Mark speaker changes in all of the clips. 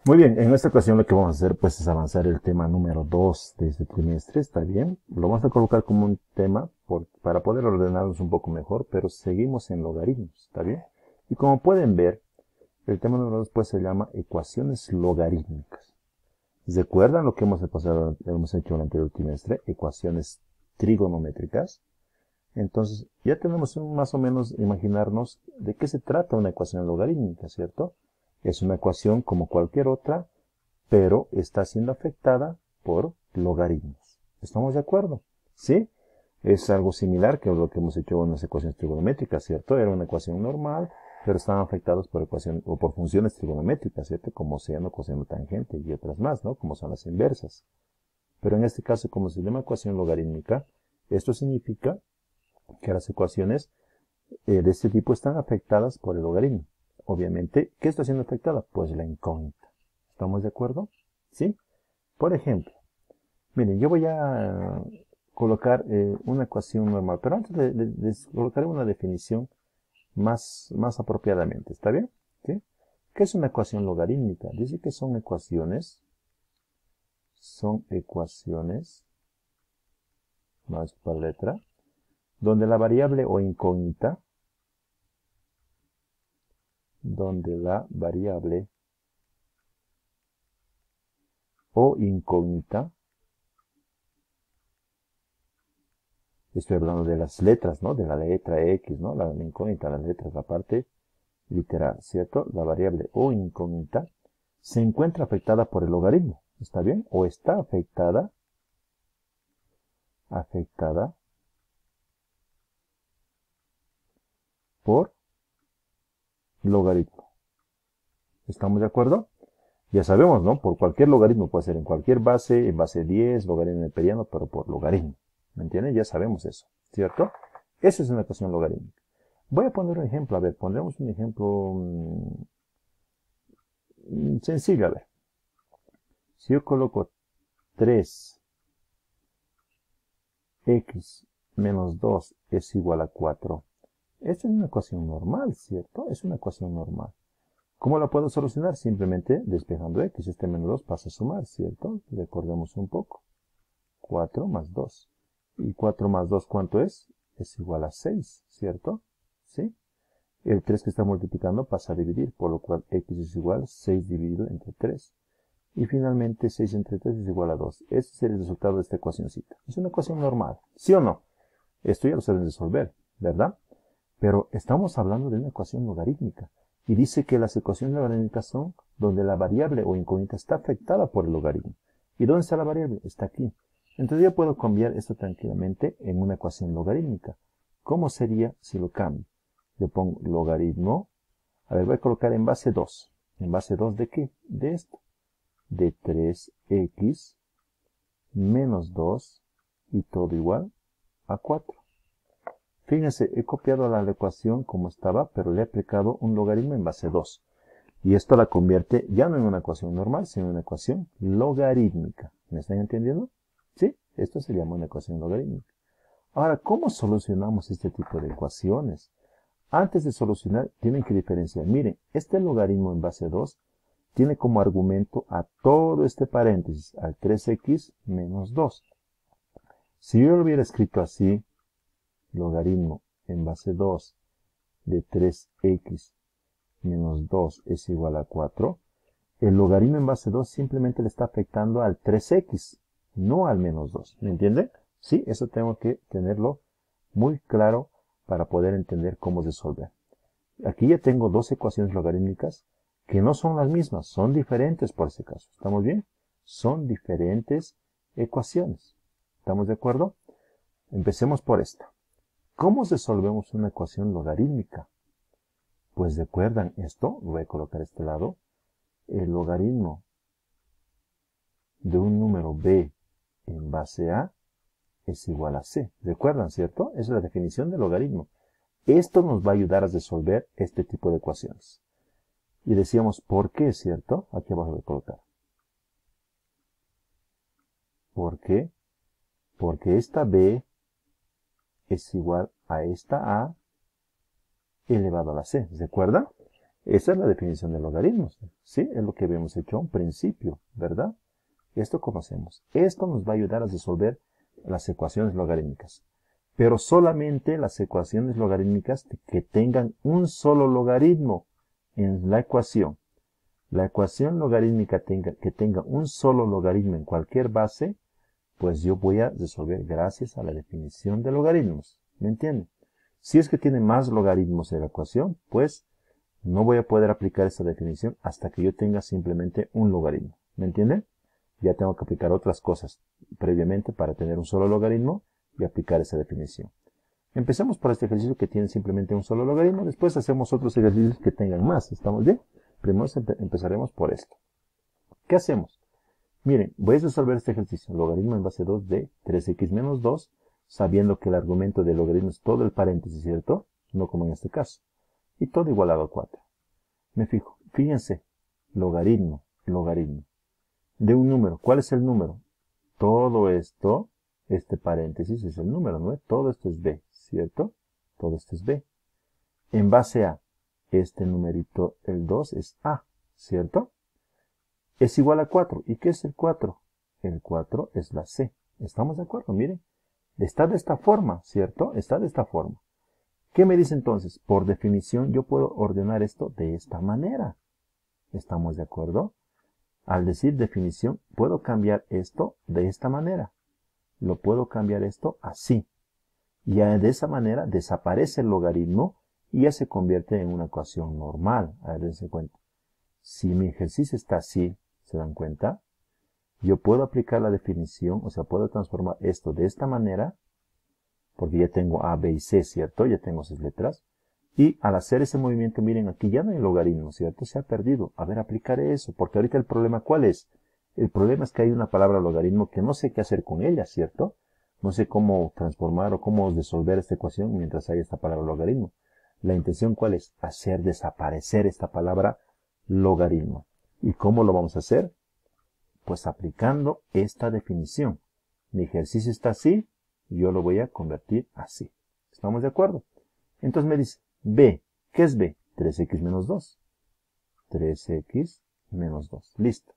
Speaker 1: Muy bien, en esta ocasión lo que vamos a hacer pues es avanzar el tema número 2 de este trimestre, ¿está bien? Lo vamos a colocar como un tema para poder ordenarnos un poco mejor, pero seguimos en logaritmos, ¿está bien? Y como pueden ver, el tema número 2 pues se llama ecuaciones logarítmicas. ¿Recuerdan lo que hemos hecho en el anterior trimestre? Ecuaciones trigonométricas. Entonces, ya tenemos más o menos imaginarnos de qué se trata una ecuación logarítmica, ¿cierto? Es una ecuación como cualquier otra, pero está siendo afectada por logaritmos. ¿Estamos de acuerdo? ¿Sí? Es algo similar que lo que hemos hecho en las ecuaciones trigonométricas, ¿cierto? Era una ecuación normal, pero estaban afectados por ecuación o por funciones trigonométricas, ¿cierto? Como seno, coseno, tangente y otras más, ¿no? Como son las inversas. Pero en este caso, como se llama ecuación logarítmica, esto significa que las ecuaciones de este tipo están afectadas por el logaritmo. Obviamente, ¿qué está siendo afectada? Pues la incógnita. ¿Estamos de acuerdo? ¿Sí? Por ejemplo, miren, yo voy a colocar una ecuación normal, pero antes de colocar una definición más apropiadamente, ¿está bien? ¿Sí? ¿Qué es una ecuación logarítmica? Dice que son ecuaciones, vamos por letra, donde la variable o incógnita, estoy hablando de las letras, ¿no? De la letra X, ¿no? La incógnita, las letras, la parte literal, ¿cierto? La variable o incógnita se encuentra afectada por el logaritmo, ¿está bien? O está afectada por logaritmo. ¿Estamos de acuerdo? Ya sabemos, ¿no? Por cualquier logaritmo, puede ser en cualquier base, en base 10, logaritmo neperiano, pero por logaritmo. ¿Me entienden? Ya sabemos eso, ¿cierto? Esa es una ecuación logarítmica. Voy a poner un ejemplo, a ver, pondremos un ejemplo sencillo, a ver. Si yo coloco 3x menos 2 es igual a 4, esta es una ecuación normal, ¿cierto? Es una ecuación normal. ¿Cómo la puedo solucionar? Simplemente despejando x. Este menos 2 pasa a sumar, ¿cierto? Recordemos un poco. 4 más 2. ¿Y 4 más 2 cuánto es? Es igual a 6, ¿cierto? ¿Sí? El 3 que está multiplicando pasa a dividir, por lo cual x es igual a 6 dividido entre 3. Y finalmente 6 entre 3 es igual a 2. Este es el resultado de esta ecuacióncita. Es una ecuación normal, ¿sí o no? Esto ya lo saben resolver, ¿verdad? Pero estamos hablando de una ecuación logarítmica. Y dice que las ecuaciones logarítmicas son donde la variable o incógnita está afectada por el logaritmo. ¿Y dónde está la variable? Está aquí. Entonces yo puedo cambiar esto tranquilamente en una ecuación logarítmica. ¿Cómo sería si lo cambio? Yo pongo logaritmo. A ver, voy a colocar en base 2. ¿En base 2 de qué? De esto. De 3x menos 2 y todo igual a 4. Fíjense, he copiado la ecuación como estaba, pero le he aplicado un logaritmo en base 2. Y esto la convierte ya no en una ecuación normal, sino en una ecuación logarítmica. ¿Me están entendiendo? ¿Sí? Esto se llama una ecuación logarítmica. Ahora, ¿cómo solucionamos este tipo de ecuaciones? Antes de solucionar, tienen que diferenciar. Miren, este logaritmo en base 2 tiene como argumento a todo este paréntesis, al 3x menos 2. Si yo lo hubiera escrito así, logaritmo en base 2 de 3x menos 2 es igual a 4, el logaritmo en base 2 simplemente le está afectando al 3x, no al menos 2. ¿Me entienden? Sí, eso tengo que tenerlo muy claro para poder entender cómo resolver. Aquí ya tengo dos ecuaciones logarítmicas que no son las mismas, son diferentes por este caso. ¿Estamos bien? Son diferentes ecuaciones. ¿Estamos de acuerdo? Empecemos por esta. ¿Cómo resolvemos una ecuación logarítmica? Pues recuerdan esto, lo voy a colocar a este lado, el logaritmo de un número b en base a es igual a c. ¿Recuerdan, cierto? Esa es la definición del logaritmo. Esto nos va a ayudar a resolver este tipo de ecuaciones. Y decíamos, ¿por qué, cierto? Aquí abajo voy a colocar. ¿Por qué? Porque esta b es igual a esta a elevado a la c. ¿Recuerdan? Esa es la definición de logaritmos. ¿Sí? Es lo que habíamos hecho a un principio, ¿verdad? Esto conocemos. Esto nos va a ayudar a resolver las ecuaciones logarítmicas. Pero solamente las ecuaciones logarítmicas que tengan un solo logaritmo en la ecuación. La ecuación logarítmica que tenga un solo logaritmo en cualquier base, pues yo voy a resolver gracias a la definición de logaritmos. ¿Me entienden? Si es que tiene más logaritmos en la ecuación, pues no voy a poder aplicar esta definición hasta que yo tenga simplemente un logaritmo. ¿Me entienden? Ya tengo que aplicar otras cosas previamente para tener un solo logaritmo y aplicar esa definición. Empecemos por este ejercicio que tiene simplemente un solo logaritmo. Después hacemos otros ejercicios que tengan más. ¿Estamos bien? Primero empezaremos por esto. ¿Qué hacemos? Miren, voy a resolver este ejercicio. Logaritmo en base 2 de 3x menos 2, sabiendo que el argumento del logaritmo es todo el paréntesis, ¿cierto? No como en este caso. Y todo igualado a 4. Me fijo. Fíjense. Logaritmo, logaritmo. De un número. ¿Cuál es el número? Todo esto, este paréntesis es el número, ¿no? Todo esto es b, ¿cierto? Todo esto es b. En base a este numerito, el 2 es a, ¿cierto? Es igual a 4. ¿Y qué es el 4? El 4 es la c. ¿Estamos de acuerdo? Miren. Está de esta forma, ¿cierto? Está de esta forma. ¿Qué me dice entonces? Por definición, yo puedo ordenar esto de esta manera. ¿Estamos de acuerdo? Al decir definición, puedo cambiar esto de esta manera. Lo puedo cambiar esto así. Y ya de esa manera desaparece el logaritmo y ya se convierte en una ecuación normal. A ver, dense cuenta. Si mi ejercicio está así, ¿se dan cuenta? Yo puedo aplicar la definición, o sea, puedo transformar esto de esta manera, porque ya tengo A, B y C, ¿cierto? Ya tengo esas letras. Y al hacer ese movimiento, miren, aquí ya no hay logaritmo, ¿cierto? Se ha perdido. A ver, aplicaré eso, porque ahorita el problema, ¿cuál es? El problema es que hay una palabra logaritmo que no sé qué hacer con ella, ¿cierto? No sé cómo transformar o cómo resolver esta ecuación mientras hay esta palabra logaritmo. La intención, ¿cuál es? Hacer desaparecer esta palabra logaritmo. ¿Y cómo lo vamos a hacer? Pues aplicando esta definición. Mi ejercicio está así, yo lo voy a convertir así. ¿Estamos de acuerdo? Entonces me dice, b, ¿qué es b? 3x menos 2. 3x menos 2. Listo.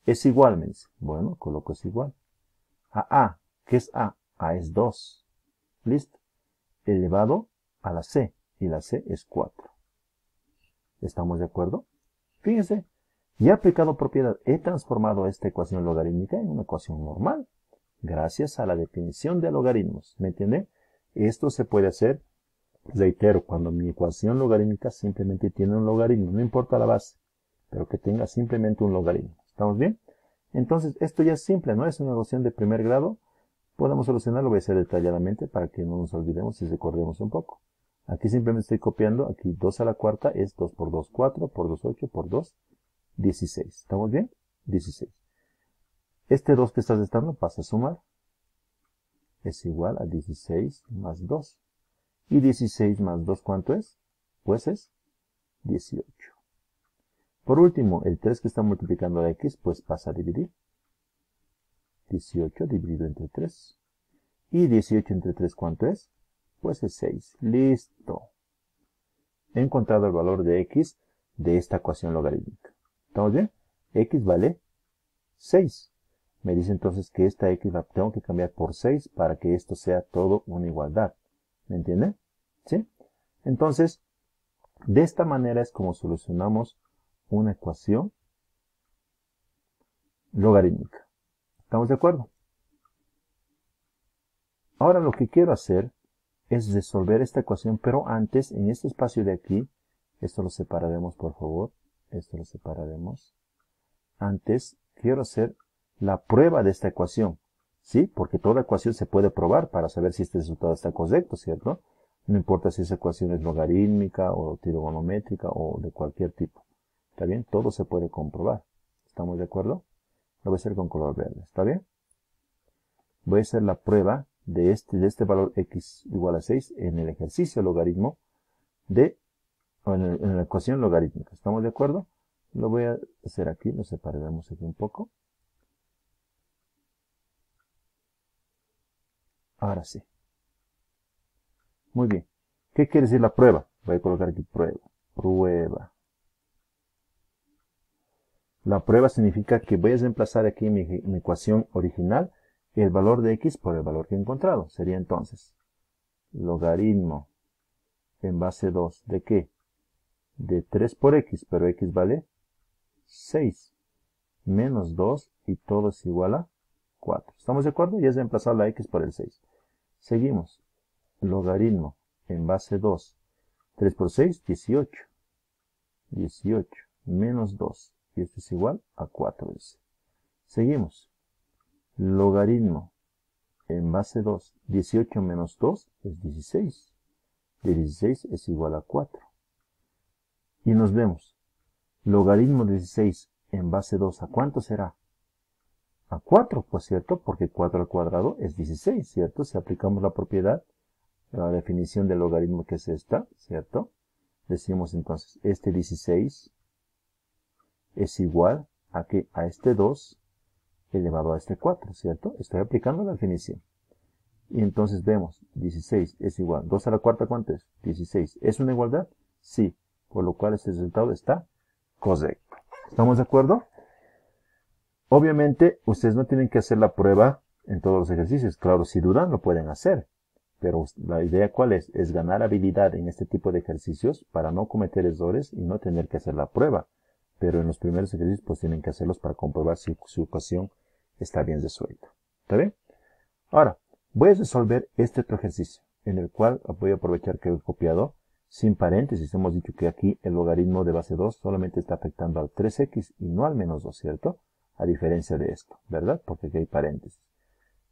Speaker 1: Es igual, me dice. Bueno, coloco es igual. A, ¿qué es a? A es 2. Listo. Elevado a la c, y la c es 4. ¿Estamos de acuerdo? Fíjense, ya he aplicado propiedad, he transformado esta ecuación logarítmica en una ecuación normal, gracias a la definición de logaritmos. ¿Me entiende? Esto se puede hacer, reitero, cuando mi ecuación logarítmica simplemente tiene un logaritmo, no importa la base, pero que tenga simplemente un logaritmo. ¿Estamos bien? Entonces, esto ya es simple, ¿no? Es una ecuación de primer grado. Podemos solucionarlo, voy a hacer detalladamente para que no nos olvidemos y recordemos un poco. Aquí simplemente estoy copiando, aquí 2 a la cuarta es 2 por 2, 4, por 2, 8, por 2, 16. ¿Estamos bien? 16. Este 2 que está restando pasa a sumar. Es igual a 16 más 2. ¿Y 16 más 2 cuánto es? Pues es 18. Por último, el 3 que está multiplicando a x, pues pasa a dividir. 18 dividido entre 3. ¿Y 18 entre 3 cuánto es? Pues es 6. Listo. He encontrado el valor de x de esta ecuación logarítmica. ¿Estamos bien? X vale 6. Me dice entonces que esta x la tengo que cambiar por 6 para que esto sea todo una igualdad. ¿Me entienden? ¿Sí? Entonces, de esta manera es como solucionamos una ecuación logarítmica. ¿Estamos de acuerdo? Ahora lo que quiero hacer es resolver esta ecuación, pero antes, en este espacio de aquí, esto lo separaremos, por favor. Esto lo separaremos. Antes, quiero hacer la prueba de esta ecuación. ¿Sí? Porque toda ecuación se puede probar para saber si este resultado está correcto, ¿cierto? No importa si esa ecuación es logarítmica o trigonométrica o de cualquier tipo. ¿Está bien? Todo se puede comprobar. ¿Estamos de acuerdo? Lo voy a hacer con color verde. ¿Está bien? Voy a hacer la prueba de este valor x igual a 6 en el ejercicio logaritmo en la ecuación logarítmica. ¿Estamos de acuerdo? Lo voy a hacer aquí, lo separaremos aquí un poco. Ahora sí. Muy bien. ¿Qué quiere decir la prueba? Voy a colocar aquí prueba. Prueba. La prueba significa que voy a reemplazar aquí en mi ecuación original el valor de x por el valor que he encontrado. Sería entonces logaritmo en base 2 ¿de qué? De 3 por x, pero x vale 6, menos 2 y todo es igual a 4. ¿Estamos de acuerdo? Y es reemplazar la x por el 6. Seguimos. Logaritmo en base 2. 3 por 6, 18. 18 menos 2. Y esto es igual a 4. Dice. Seguimos. Logaritmo en base 2. 18 menos 2 es 16. De 16 es igual a 4. Y nos vemos. Logaritmo de 16 en base 2. ¿A cuánto será? A 4, pues cierto, porque 4 al cuadrado es 16, ¿cierto? Si aplicamos la propiedad, la definición del logaritmo que es esta, ¿cierto? Decimos entonces, este 16 es igual a que a este 2 elevado a este 4, ¿cierto? Estoy aplicando la definición. Y entonces vemos, 16 es igual. 2 a la cuarta, ¿cuánto es? 16. ¿Es una igualdad? Sí. Por lo cual este resultado está correcto. ¿Estamos de acuerdo? Obviamente, ustedes no tienen que hacer la prueba en todos los ejercicios. Claro, si dudan, lo pueden hacer. Pero la idea, ¿cuál es? Es ganar habilidad en este tipo de ejercicios para no cometer errores y no tener que hacer la prueba. Pero en los primeros ejercicios, pues tienen que hacerlos para comprobar si su ecuación está bien resuelta. ¿Está bien? Ahora, voy a resolver este otro ejercicio, en el cual voy a aprovechar que he copiado sin paréntesis. Hemos dicho que aquí el logaritmo de base 2 solamente está afectando al 3x y no al menos 2, ¿cierto? A diferencia de esto, ¿verdad? Porque aquí hay paréntesis.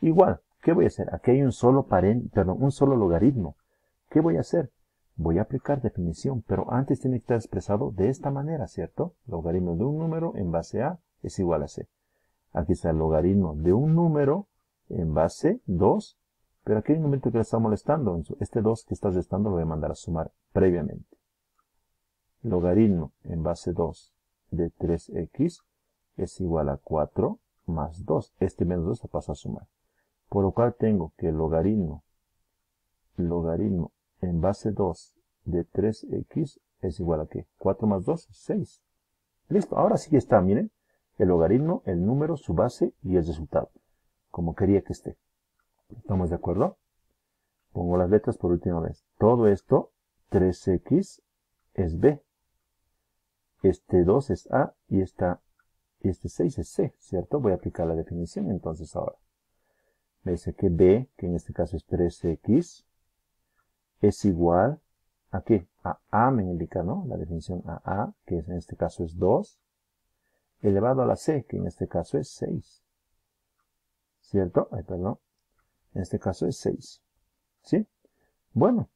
Speaker 1: Igual, ¿qué voy a hacer? Aquí hay un solo logaritmo. ¿Qué voy a hacer? Voy a aplicar definición, pero antes tiene que estar expresado de esta manera, ¿cierto? Logaritmo de un número en base a es igual a c. Aquí está el logaritmo de un número en base 2, pero aquí hay un momento que le está molestando. Este 2 que está restando lo voy a mandar a sumar previamente. Logaritmo en base 2 de 3x es igual a 4 más 2. Este menos 2 se pasa a sumar. Por lo cual tengo que logaritmo en base 2 de 3x es igual a ¿qué? 4 más 2, 6. Listo, ahora sí está, miren. El logaritmo, el número, su base y el resultado. Como quería que esté. ¿Estamos de acuerdo? Pongo las letras por última vez. Todo esto, 3x es b. Este 2 es a y este 6 es c, ¿cierto? Voy a aplicar la definición entonces ahora. Me dice que b, que en este caso es 3x, es igual a ¿qué? A a me indica, ¿no? La definición a, que en este caso es 2, elevado a la c, que en este caso es 6. ¿Cierto? Ay, perdón. En este caso es 6. ¿Sí? Bueno.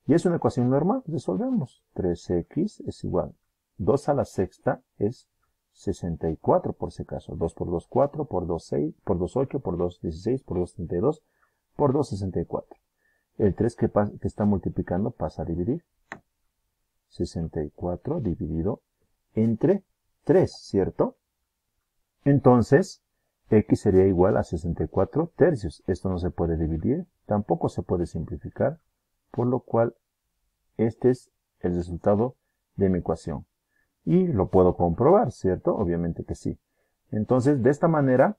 Speaker 1: Y es una ecuación normal. Resolvemos. 3x es igual. 2 a la sexta es 64 por si acaso. 2 por 2, 4. Por 2, 6. Por 2, 8. Por 2, 16. Por 2, 32. Por 2, 64. El 3 que está multiplicando pasa a dividir. 64 dividido entre 3, ¿cierto? Entonces, x sería igual a 64 tercios. Esto no se puede dividir, tampoco se puede simplificar, por lo cual este es el resultado de mi ecuación. Y lo puedo comprobar, ¿cierto? Obviamente que sí. Entonces, de esta manera,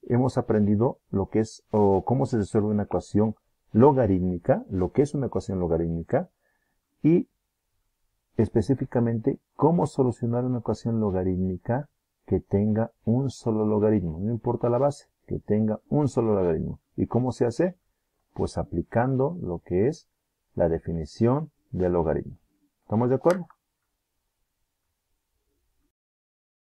Speaker 1: hemos aprendido lo que es, o cómo se resuelve una ecuación logarítmica, lo que es una ecuación logarítmica, y específicamente cómo solucionar una ecuación logarítmica que tenga un solo logaritmo, no importa la base, que tenga un solo logaritmo. ¿Y cómo se hace? Pues aplicando lo que es la definición del logaritmo. ¿Estamos de acuerdo?